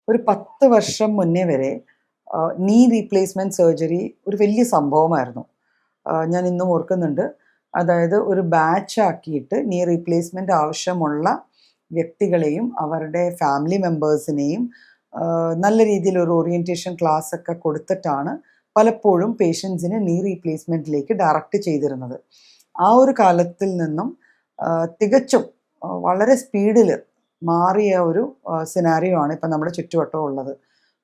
ഒരു 10 വർഷം മുന്നേ വരെ നീ റീപ്ലേസ്മെൻറ്റ് സർജറി ഒരു വലിയ സംഭവമായിരുന്നു. ഞാൻ ഇന്നും ഓർക്കുന്നുണ്ട്. അതായത് ഒരു ബാച്ചാക്കിയിട്ട് നീ റീപ്ലേസ്മെൻറ്റ് ആവശ്യമുള്ള വ്യക്തികളെയും അവരുടെ ഫാമിലി മെമ്പേഴ്സിനെയും നല്ല രീതിയിൽ ഒരു ഓറിയൻറ്റേഷൻ ക്ലാസ്സൊക്കെ കൊടുത്തിട്ടാണ് പലപ്പോഴും പേഷ്യൻസിനെ നീ റീപ്ലേസ്മെൻറ്റിലേക്ക് ഡയറക്റ്റ് ചെയ്തിരുന്നത്. ആ ഒരു കാലത്തിൽ നിന്നും തികച്ചും വളരെ സ്പീഡിൽ മാറിയ ഒരു സിനാരിയോ ആണ് ഇപ്പം നമ്മുടെ ചുറ്റുവട്ടം ഉള്ളത്.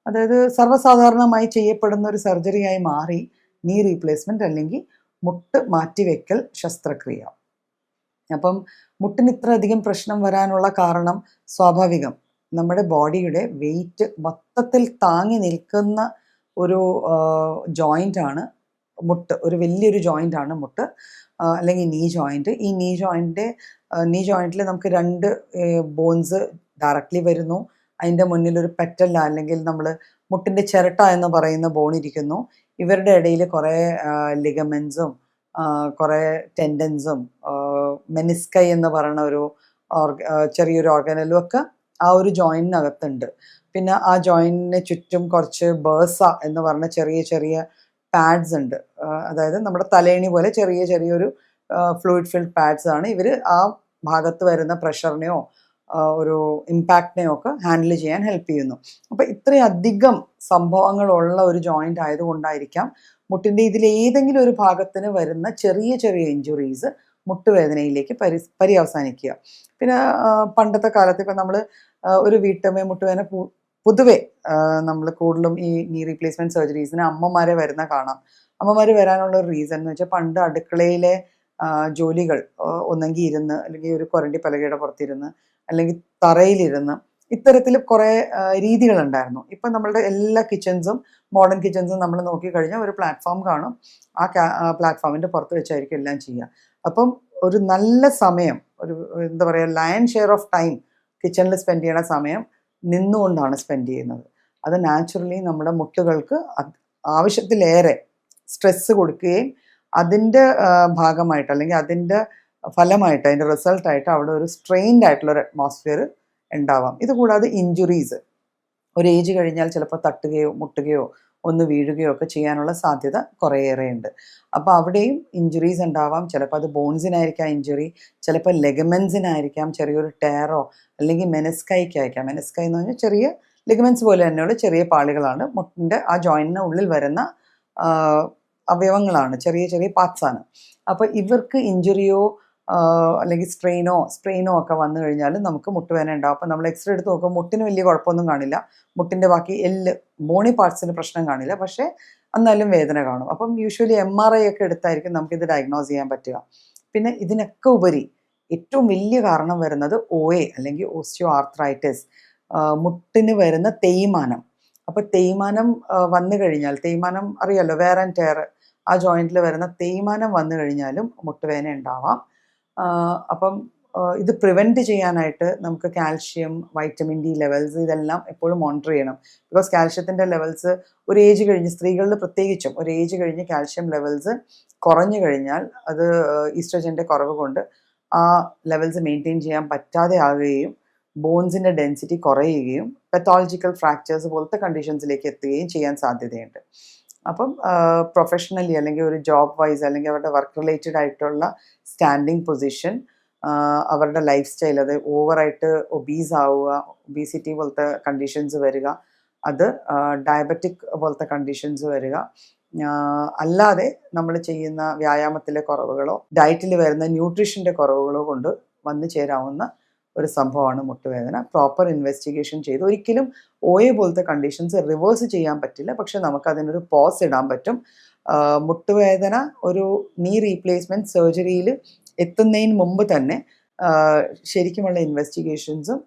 അതായത് സർവ്വസാധാരണമായി ചെയ്യപ്പെടുന്ന ഒരു സർജറിയായി മാറി നീ റീപ്ലേസ്മെൻറ്റ് അല്ലെങ്കിൽ മുട്ട് മാറ്റിവെക്കൽ ശസ്ത്രക്രിയ. അപ്പം മുട്ടിന് ഇത്ര അധികം പ്രശ്നം വരാനുള്ള കാരണം സ്വാഭാവികം. നമ്മുടെ ബോഡിയുടെ വെയിറ്റ് മൊത്തത്തിൽ താങ്ങി നിൽക്കുന്ന ഒരു ജോയിൻ്റാണ് മുട്ട്. ഒരു വലിയൊരു ജോയിൻ്റാണ് മുട്ട്, അല്ലെങ്കിൽ നീ ജോയിൻറ്റ്. ഈ നീ ജോയിൻറ്റിൽ നമുക്ക് 2 ബോൺസ് ഡയറക്റ്റ്ലി വരുന്നു. അതിൻ്റെ മുന്നിലൊരു പെറ്റല്ല, അല്ലെങ്കിൽ നമ്മൾ മുട്ടിൻ്റെ ചിരട്ട എന്ന് പറയുന്ന ബോൺ ഇരിക്കുന്നു. ഇവരുടെ ഇടയിൽ കുറേ ലിഗമെൻസും കുറേ ടെൻഡൻസും മെനിസ്കൈ എന്ന് പറയുന്ന ഒരു ചെറിയൊരു ഓർഗനലും ഒക്കെ ആ ഒരു ജോയിൻറ്റിനകത്തുണ്ട്. പിന്നെ ആ ജോയിൻറ്റിന് ചുറ്റും കുറച്ച് ബേഴ്സ എന്ന് പറഞ്ഞ ചെറിയ ചെറിയ പാഡ്സ് ഉണ്ട്. അതായത് നമ്മുടെ തലേണി പോലെ ചെറിയൊരു ഫ്ലൂയിഡ് ഫിൽഡ് പാഡ്സ് ആണ്. ഇവർ ആ ഭാഗത്ത് വരുന്ന പ്രഷറിനെയോ ഒരു ഇമ്പാക്റ്റിനെയോ ഒക്കെ ഹാൻഡിൽ ചെയ്യാൻ ഹെൽപ്പ് ചെയ്യുന്നു. അപ്പോൾ ഇത്രയധികം സംഭവങ്ങളുള്ള ഒരു ജോയിൻ്റ് ആയതുകൊണ്ടായിരിക്കാം മുട്ടിൻ്റെ ഇതിലേതെങ്കിലും ഒരു ഭാഗത്തിന് വരുന്ന ചെറിയ ഇഞ്ചുറീസ് മുട്ടുവേദനയിലേക്ക് പര്യവസാനിക്കുക. പിന്നെ പണ്ടത്തെ കാലത്ത് ഇപ്പം നമ്മൾ ഒരു വീട്ടമ്മയെ മുട്ടുവേദന പൊതുവെ നമ്മൾ കൂടുതലും ഈ നീ റീപ്ലേസ്മെൻറ്റ് സർജറീസിന് അമ്മമാരെ വരുന്ന കാണാം. അമ്മമാർ വരാനുള്ള ഒരു റീസൺ എന്ന് വെച്ചാൽ പണ്ട് അടുക്കളയിലെ ജോലികൾ ഒന്നെങ്കിൽ ഇരുന്ന്, അല്ലെങ്കിൽ ഒരു കൊരണ്ടി പലകയുടെ പുറത്തിരുന്ന്, അല്ലെങ്കിൽ തറയിലിരുന്ന്, ഇത്തരത്തിൽ കുറേ രീതികളുണ്ടായിരുന്നു. ഇപ്പം നമ്മളുടെ എല്ലാ കിച്ചൺസും, മോഡേൺ കിച്ചൺസും നമ്മൾ നോക്കിക്കഴിഞ്ഞാൽ ഒരു പ്ലാറ്റ്ഫോം കാണും. ആ പ്ലാറ്റ്ഫോമിൻ്റെ പുറത്ത് വെച്ചായിരിക്കും എല്ലാം ചെയ്യുക. അപ്പം ഒരു നല്ല സമയം, ഒരു എന്താ പറയുക, ലയൺ ഷെയർ ഓഫ് ടൈം കിച്ചണിൽ സ്പെൻഡ് ചെയ്യണ സമയം നിന്നുകൊണ്ടാണ് സ്പെൻഡ് ചെയ്യുന്നത്. അത് നാച്ചുറലി നമ്മുടെ മുട്ടുകൾക്ക് ആവശ്യത്തിലേറെ സ്ട്രെസ്സ് കൊടുക്കുകയും അതിൻ്റെ ഭാഗമായിട്ട്, അല്ലെങ്കിൽ അതിൻ്റെ ഫലമായിട്ട്, അതിൻ്റെ റിസൾട്ടായിട്ട് അവിടെ ഒരു സ്ട്രെയിൻഡ് ആയിട്ടുള്ളൊരു അറ്റ്മോസ്ഫിയർ ഉണ്ടാവാം. ഇതുകൂടാതെ ഇഞ്ചുറീസ് ഒരു ഏജ് കഴിഞ്ഞാൽ ചിലപ്പോൾ തട്ടുകയോ മുട്ടുകയോ ഒന്ന് വീഴുകയോ ഒക്കെ ചെയ്യാനുള്ള സാധ്യത കുറേയേറെ ഉണ്ട്. അപ്പോൾ അവിടെയും ഇഞ്ചുറീസ് ഉണ്ടാവാം. ചിലപ്പോൾ അത് ബോൺസിനായിരിക്കാം ഇഞ്ചുറി, ചിലപ്പോൾ ലെഗമെൻസിനായിരിക്കാം, ചെറിയൊരു ടയറോ അല്ലെങ്കിൽ മെനിസ്കൈക്കായിരിക്കാം. മെനിസ്കൈ എന്ന് പറഞ്ഞാൽ ചെറിയ ലിഗമെൻസ് പോലെ തന്നെയുള്ള ചെറിയ പാളികളാണ്. മുട്ടിൻ്റെ ആ ജോയിൻറ്റിന് ഉള്ളിൽ വരുന്ന അവയവങ്ങളാണ്, ചെറിയ പാർട്സാണ്. അപ്പോൾ ഇവർക്ക് ഇഞ്ചുറിയോ അല്ലെങ്കിൽ സ്ട്രെയിനോ ഒക്കെ വന്നു കഴിഞ്ഞാൽ നമുക്ക് മുട്ടുവേദന ഉണ്ടാവും. അപ്പോൾ നമ്മൾ എക്സ്റേ എടുത്ത് നോക്കുമ്പോൾ മുട്ടിന് വലിയ കുഴപ്പമൊന്നും കാണില്ല. മുട്ടിൻ്റെ ബാക്കി ബോണി പാർട്സിന് പ്രശ്നം കാണില്ല, പക്ഷേ എന്നാലും വേദന കാണും. അപ്പം യൂഷ്വലി MRI ഒക്കെ എടുത്തായിരിക്കും നമുക്കിത് ഡയഗ്നോസ് ചെയ്യാൻ പറ്റുക. പിന്നെ ഇതിനൊക്കെ ഉപരി ഏറ്റവും വലിയ കാരണം വരുന്നത് OA അല്ലെങ്കിൽ ഓസ്റ്റിയോ ആർത്രൈറ്റിസ്, മുട്ടിന് വരുന്ന തേയ്മാനം. അപ്പോൾ തേയ്മാനം വന്നു കഴിഞ്ഞാൽ, തേയ്മാനം അറിയാലോ, വെയർ ആൻഡ് ടയർ, ആ ജോയിൻറ്റിൽ വരുന്ന തേയ്മാനം വന്നു കഴിഞ്ഞാലും മുട്ടുവേദന ഉണ്ടാവാം. അപ്പം ഇത് പ്രിവെൻറ്റ് ചെയ്യാനായിട്ട് നമുക്ക് കാൽഷ്യം, വൈറ്റമിൻ D ലെവൽസ് ഇതെല്ലാം എപ്പോഴും മോണിറ്റർ ചെയ്യണം. ബിക്കോസ് കാൽഷ്യത്തിൻ്റെ ലെവൽസ് ഒരു ഏജ് കഴിഞ്ഞ്, സ്ത്രീകളിൽ പ്രത്യേകിച്ചും ഒരു ഏജ് കഴിഞ്ഞ് കാൽഷ്യം ലെവൽസ് കുറഞ്ഞു കഴിഞ്ഞാൽ അത് ഈസ്ട്രജൻ്റെ കുറവ് കൊണ്ട് ആ ലെവൽസ് മെയിൻറ്റെയിൻ ചെയ്യാൻ പറ്റാതെ ആകുകയും ബോൺസിൻ്റെ ഡെൻസിറ്റി കുറയുകയും പെത്തോളജിക്കൽ ഫ്രാക്ചേഴ്സ് പോലത്തെ കണ്ടീഷൻസിലേക്ക് എത്തുകയും ചെയ്യാൻ സാധ്യതയുണ്ട്. അപ്പം പ്രൊഫഷണലി അല്ലെങ്കിൽ ഒരു ജോബ് വൈസ്, അല്ലെങ്കിൽ അവരുടെ വർക്ക് റിലേറ്റഡ് ആയിട്ടുള്ള സ്റ്റാൻഡിങ് പൊസിഷൻ, അവരുടെ ലൈഫ് സ്റ്റൈൽ, അത് ഓവറായിട്ട് ഒബീസ് ആവുക, ഒബീസിറ്റി പോലത്തെ കണ്ടീഷൻസ് വരിക, അത് ഡയബറ്റിക് പോലത്തെ കണ്ടീഷൻസ് വരിക, അല്ലാതെ നമ്മൾ ചെയ്യുന്ന വ്യായാമത്തിലെ കുറവുകളോ ഡയറ്റിൽ വരുന്ന ന്യൂട്രീഷൻ്റെ കുറവുകളോ കൊണ്ട് വന്നു ചേരാവുന്ന ഒരു സംഭവമാണ് മുട്ടുവേദന. പ്രോപ്പർ ഇൻവെസ്റ്റിഗേഷൻ ചെയ്ത് ഒരിക്കലും OA പോലത്തെ കണ്ടീഷൻസ് റിവേഴ്സ് ചെയ്യാൻ പറ്റില്ല, പക്ഷെ നമുക്കതിനൊരു പോസ് ഇടാൻ പറ്റും. മുട്ടുവേദന ഒരു നീ റീപ്ലേസ്മെൻറ്റ് സർജറിയിൽ എത്തുന്നതിന് മുമ്പ് തന്നെ ശരിക്കുമുള്ള ഇൻവെസ്റ്റിഗേഷൻസും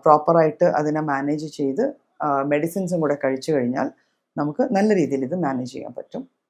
പ്രോപ്പറായിട്ട് അതിനെ മാനേജ് ചെയ്ത് മെഡിസിൻസും കൂടെ കഴിച്ചു കഴിഞ്ഞാൽ നമുക്ക് നല്ല രീതിയിൽ ഇത് മാനേജ് ചെയ്യാൻ പറ്റും.